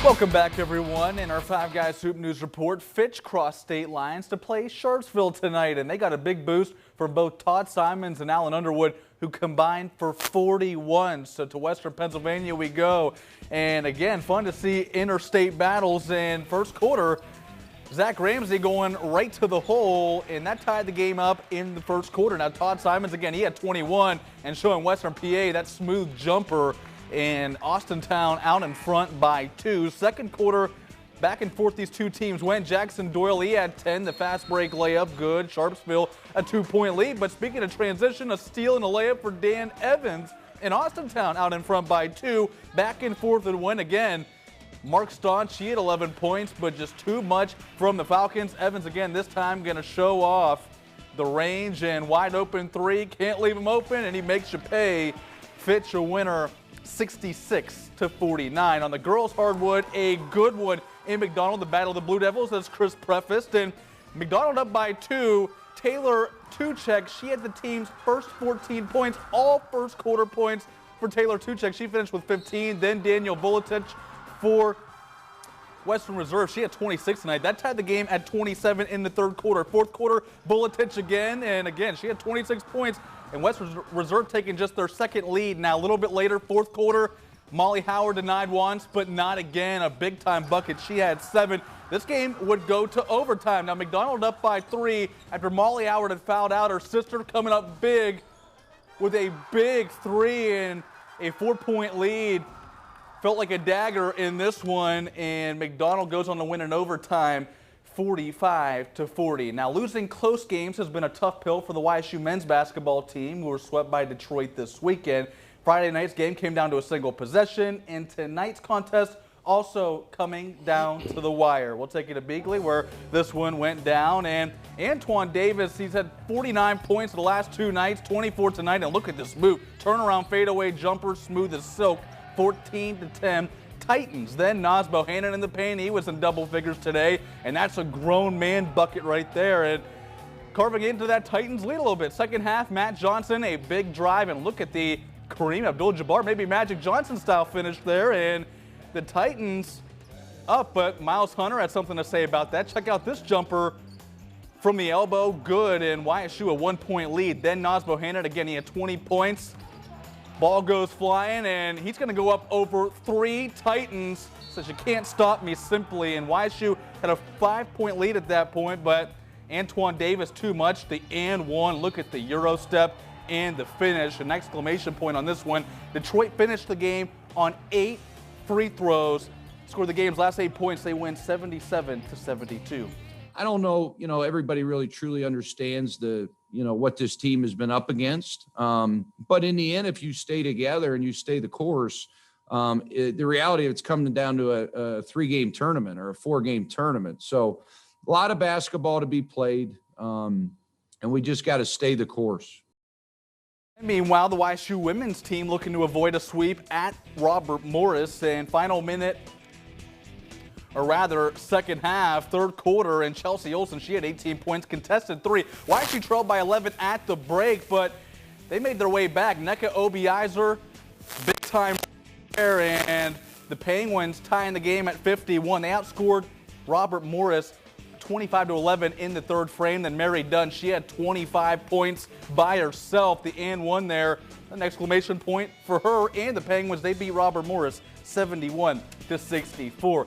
Welcome back, everyone. In our Five Guys Hoop News Report, Fitch crossed state lines to play Sharpsville tonight, and they got a big boost from both Todd Simons and Alan Underwood, who combined for 41. So to Western Pennsylvania we go. And again, fun to see interstate battles in first quarter. Zach Ramsey going right to the hole, and that tied the game up in the first quarter. Now Todd Simons, again, he had 21, and showing Western PA that smooth jumper. And Austintown out in front by 2. Second quarter, back and forth these two teams went. Jackson Doyle, he had 10. The fast break layup, good. Sharpsville, a 2-point lead. But speaking of transition, a steal and a layup for Dan Evans. And Austintown out in front by 2. Back and forth and win again. Mark Staunch, he had 11 points, but just too much from the Falcons. Evans again this time going to show off the range and wide open three. Can't leave him open, and he makes you pay. Fitch a winner, 66-49. On the girls' hardwood, a good one in McDonald, the Battle of the Blue Devils, as Chris prefaced. And McDonald up by 2. Taylor Tuchek, she had the team's first 14 points, all first quarter points for Taylor Tuchek. She finished with 15. Then Daniel Vuletich for Western Reserve. She had 26 tonight. That tied the game at 27 in the third quarter. Fourth quarter, Vuletich again, and again, she had 26 points. And Western Reserve taking just their second lead. Now a little bit later, fourth quarter, Molly Howard denied once, but not again. A big-time bucket. She had 7. This game would go to overtime. Now McDonald up by 3 after Molly Howard had fouled out. Her sister coming up big with a big 3 and a 4-point lead. Felt like a dagger in this one, and McDonald goes on to win in overtime, 45-40. Now, losing close games has been a tough pill for the YSU men's basketball team, who were swept by Detroit this weekend. Friday night's game came down to a single possession, and tonight's contest also coming down to the wire. We'll take you to Beagley, where this one went down, and Antoine Davis, he's had 49 points the last 2 nights, 24 tonight, and look at this move. Turnaround fadeaway jumper, smooth as silk, 14-10. Titans. Then Nas Bohannon in the paint. He was in double figures today, and that's a grown man bucket right there. And carving into that Titans lead a little bit. Second half, Matt Johnson, a big drive, and look at the Kareem Abdul-Jabbar, maybe Magic Johnson style finish there. And the Titans up, but Miles Hunter had something to say about that. Check out this jumper from the elbow, good, and YSU a 1-point lead. Then Nas Bohannon, again, he had 20 points. Ball goes flying, and he's going to go up over 3 Titans. Says you can't stop me simply. And YSU had a 5-point lead at that point, but Antoine Davis too much. The and one. Look at the Euro step and the finish. An exclamation point on this one. Detroit finished the game on 8 free throws. Scored the game's last 8 points. They win 77-72. I don't know, everybody really truly understands what this team has been up against. But in the end, if you stay together and you stay the course, the reality of it's coming down to a 3-game tournament or a 4-game tournament. So a lot of basketball to be played, and we just got to stay the course. Meanwhile, the YSU women's team looking to avoid a sweep at Robert Morris, and final minute, or rather second half, third quarter, and Chelsea Olsen, she had 18 points, contested 3. YSU trailed by 11 at the break, but they made their way back. Nneka Obiizer, big time there, and the Penguins tying the game at 51. They outscored Robert Morris 25-11 in the third frame. Then Mary Dunn, she had 25 points by herself. The and one there, an exclamation point for her and the Penguins. They beat Robert Morris 71-64.